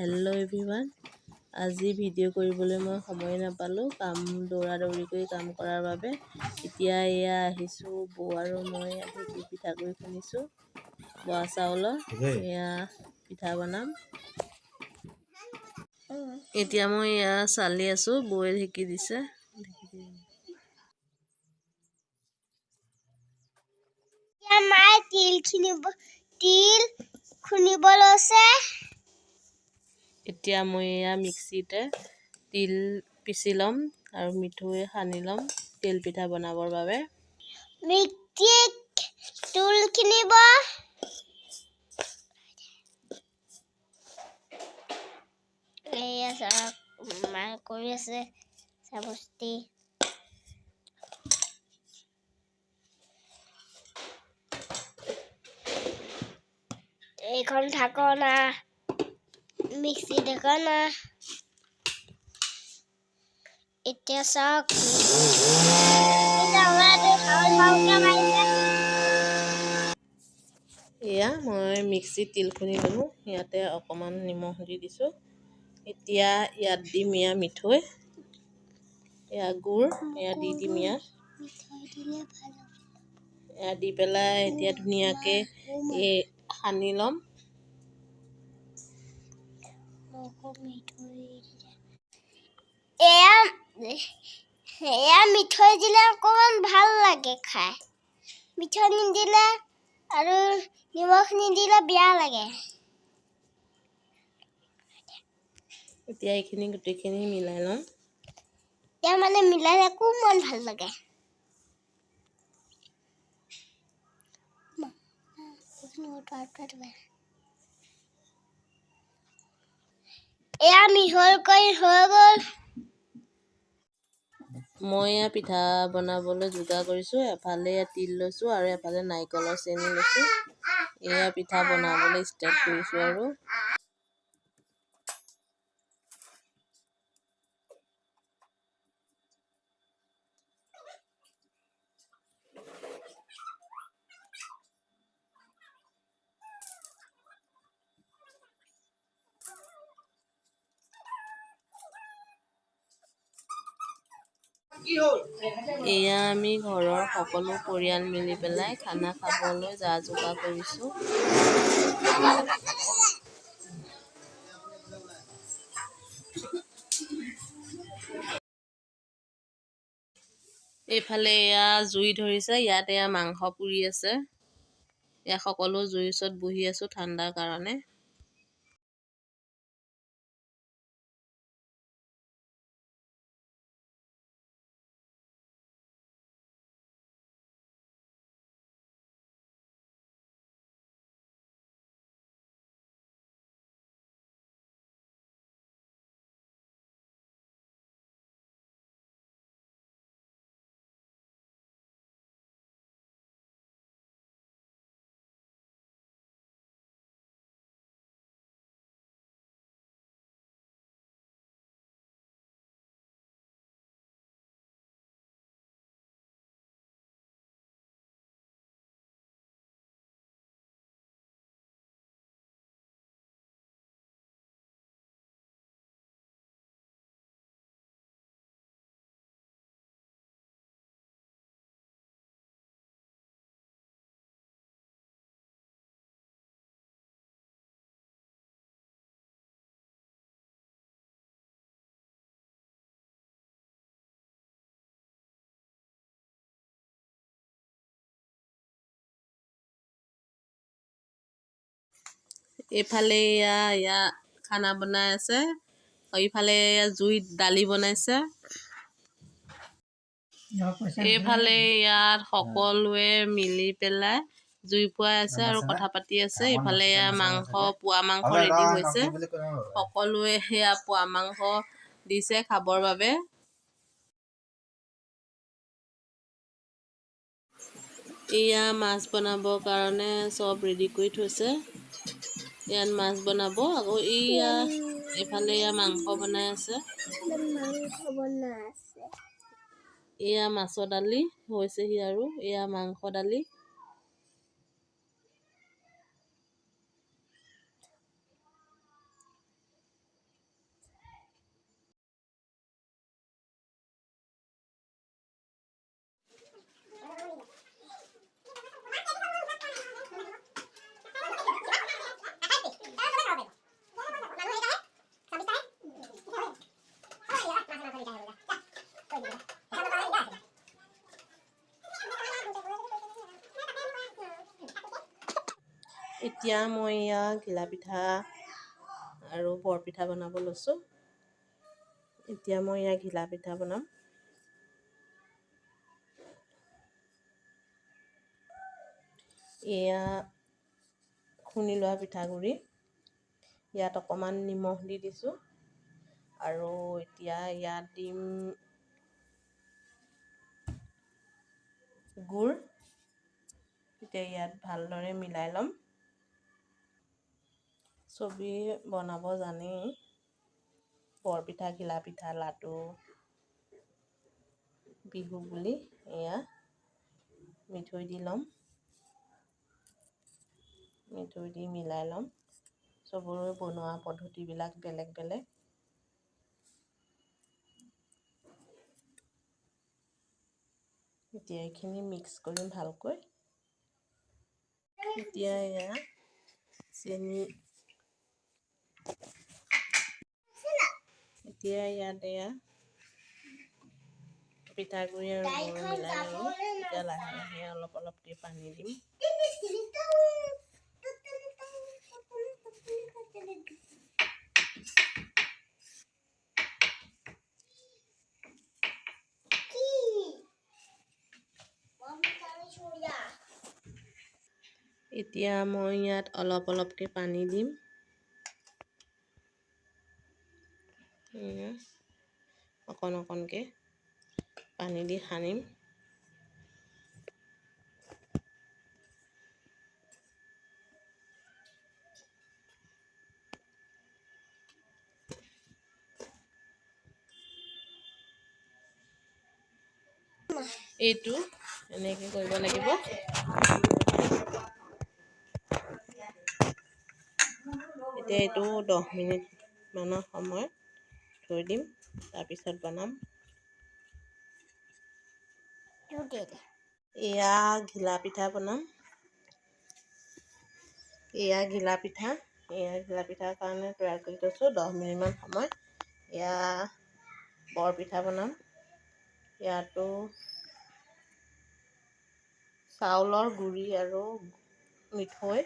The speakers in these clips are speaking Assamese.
Hello' everyone. আজি ভিডিঅ' কৰিবলৈ মই সময় নাপালোঁ, দৌৰা দৌৰি কৰি কাম কৰাৰ বাবে। এতিয়া এয়া আহিছোঁ, বৌ আৰু মই ঢেঁকী পিঠাগুড়ি খুন্দিছোঁ বৰা চাউলৰ। এয়া পিঠা বনাম। এতিয়া মই এয়া চালি আছোঁ, বৌয়ে ঢেঁকী দিছে। মায়ে তিল খুন্দিব লৈছে। এতিয়া মই এয়া মিক্সিতে তিল পিচি ল'ম আৰু মিঠৈ সানি ল'ম তেল পিঠা বনাবৰ বাবে। মিক্সিত তিল খুন্দিব। এয়া চাওক মায়ে কৰি আছে চামুচটি। এইখন ঢাকনা, মিক্সি ঢাকনা। এতিয়া চাওক এয়া মই মিক্সিত তিল খুন্দি ল'লোঁ, ইয়াতে অকণমান নিমখ দি দিছোঁ। এতিয়া ইয়াত দিম এয়া মিঠৈ, এয়া গুড়, এয়া দি দিম ইয়াত। এয়া দি পেলাই এতিয়া ধুনীয়াকৈ সানি ল'ম। এয়া মিঠৈ দিলে অকণমান ভাল লাগে খাই। মিঠৈ নিদিলে আৰু নিমখ নিদিলে বেয়া লাগে। এতিয়া এইখিনি গোটেইখিনি মিলাই ল'ম। এতিয়া মানে মিলালে অকণমান ভাল লাগে। এয়া মিহলি হৈ গ'ল। মই এয়া পিঠা বনাবলৈ যোগাৰ কৰিছোঁ। এফালে তিল লৈছোঁ আৰু এফালে নাৰিকলৰ চেনি লৈছোঁ। এয়া পিঠা বনাবলৈ ষ্টাৰ্ট কৰিছোঁ আৰু। এয়া আমি ঘৰৰ সকলো পৰিয়াল মিলি পেলাই খানা খাবলৈ যা যোগাৰ কৰিছোঁ। এইফালে এয়া জুই ধৰিছে, ইয়াত এয়া মাংস পুৰি আছে। এয়া সকলো জুইৰ ওচৰত বহি আছোঁ ঠাণ্ডাৰ কাৰণে। এইফালে এয়া খানা বনাই আছে, এইফালে জুইত দালি বনাইছে। এইফালে ইয়াত সকলোৱে মিলি পেলাই জুই ফুৱাই আছে আৰু কথা পাতি আছে। এইফালে পোৱা মাংস ৰেডি হৈছে। সকলোৱে সেয়া পোৱা মাংস দিছে খাবৰ বাবে। এয়া মাছ বনাবৰ কাৰণে চব ৰেডি কৰি থৈছে। ইয়াত মাছ বনাব, আকৌ এইফালে মাংস বনাই আছে। এয়া মাছৰ দালি হৈছেহি আৰু এয়া মাংস দালি। এতিয়া মই এয়া ঘিলা পিঠা আৰু বৰপিঠা বনাব লৈছোঁ। এতিয়া মই এয়া ঘিলা পিঠা বনাম। এয়া খুন্দি লোৱা পিঠাগুড়ি, ইয়াত অকণমান নিমখ দি দিছোঁ আৰু এতিয়া ইয়াত দিম গুড়। এতিয়া ইয়াত ভালদৰে মিলাই ল'ম। চবেই বনাব জানেই, বৰপিঠা, ঘিলা পিঠা, লাডু, বিহু বুলি। এয়া মিঠৈ দি ল'ম, মিঠৈ দি মিলাই ল'ম। চবৰে বনোৱা পদ্ধতিবিলাক বেলেগ বেলেগ। এতিয়া এইখিনি মিক্স কৰিম ভালকৈ। এতিয়া এয়া চেনি, এতিয়া ইয়াত এয়া পিঠাগুড়ি আৰু গুড় মিলাই ল'লোঁ। এতিয়া লাহে লাহে অলপ অলপকৈ পানী দিম। এতিয়া মই ইয়াত অলপ অলপকৈ পানী দিম। অকণ অকণকৈ পানী দি সানিম। এইটো এনেকৈ কৰিব লাগিব। এতিয়া এইটো 10 মিনিটমানৰ সময় থৈ দিম, তাৰপিছত বনাম। এয়া ঘিলা পিঠা বনাম। এয়া ঘিলা পিঠা, পিঠাৰ কাৰণে তৈয়াৰ কৰি থৈছোঁ 10 মিনিটমান সময়। এয়া বৰপিঠা বনাম। ইয়াতো চাউলৰ গুড়ি আৰু মিঠৈ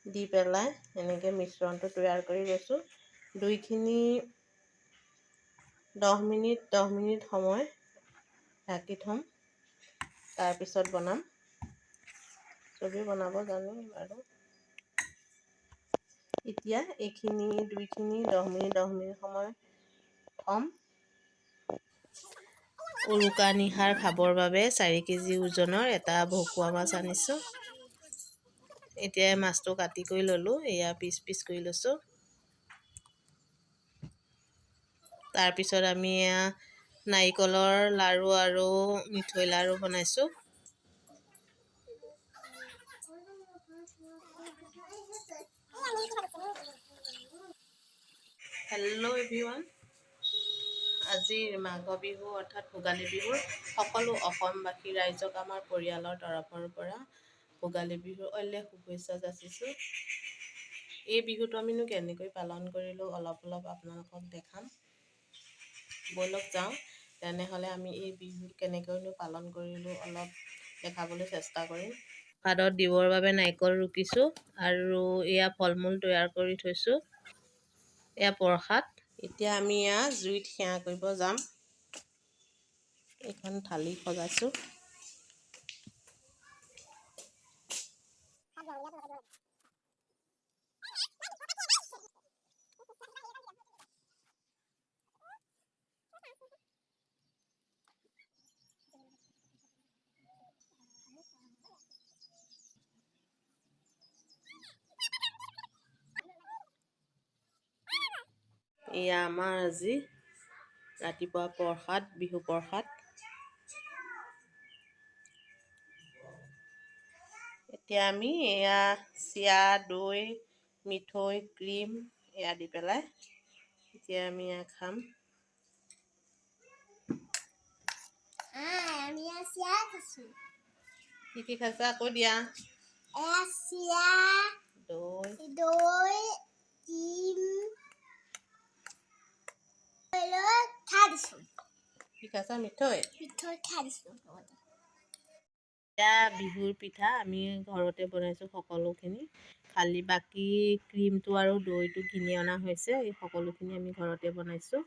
দি পেলাই এনেকৈ মিশ্ৰণটো তৈয়াৰ কৰি লৈছোঁ। দুইখিনি 10 মিনিট সময় ঢাকি থ'ম, তাৰপিছত বনাম। চবেই বনাব জানে বাৰু। এতিয়া এইখিনি দুইখিনি 10 মিনিট সময় থ'ম। উৰুকা নিশাৰ খাবৰ বাবে 4 কেজি ওজনৰ এটা ভকুৱা মাছ আনিছোঁ। এতিয়া মাছটো কাটি কৰি ল'লোঁ। এয়া পিচ কৰি লৈছোঁ। তাৰপিছত আমি এয়া নাৰিকলৰ লাড়ু আৰু মিঠৈ লাড়ু বনাইছোঁ। Hello' everyone. আজিৰ মাঘ বিহু অৰ্থাৎ ভোগালী বিহুৰ সকলো অসমবাসী ৰাইজক আমাৰ পৰিয়ালৰ তৰফৰ পৰা ভোগালী বিহুৰ অলেখ শুভেচ্ছা যাচিছোঁ। এই বিহুটো আমিনো কেনেকৈ পালন কৰিলোঁ অলপ আপোনালোকক দেখাম। ব'লক যাওঁ। তেনেহ'লে আমি এই বিহু কেনেকৈনো পালন কৰিলোঁ অলপ দেখাবলৈ চেষ্টা কৰিম। পাতত দিবৰ বাবে নাৰিকল ৰুকিছোঁ আৰু এয়া ফল মূল তৈয়াৰ কৰি থৈছোঁ। এয়া প্ৰসাদ। এতিয়া আমি এয়া জুইত সেৱা কৰিব যাম। এইখন থালি সজাইছোঁ। এয়া আমাৰ আজি ৰাতিপুৱা প্ৰসাদ, বিহু প্ৰসাদ। এতিয়া আমি এয়া চিৰা, দৈ, মিঠৈ, ক্ৰীম এয়া দি পেলাই এতিয়া আমি এয়া খাম। আমি চিৰা খাইছোঁ। কি খাইছা আকৌ দিয়া? চিৰা, দৈ, ক্ৰীম খাই দিছোঁ। কি খাইছা? মিঠৈ খাই দিছোঁ। এয়া বিহুৰ পিঠা আমি ঘৰতে বনাইছোঁ সকলোখিনি। খালি বাকী ক্ৰীমটো আৰু দৈটো কিনি অনা হৈছে। এই সকলোখিনি আমি ঘৰতে বনাইছোঁ।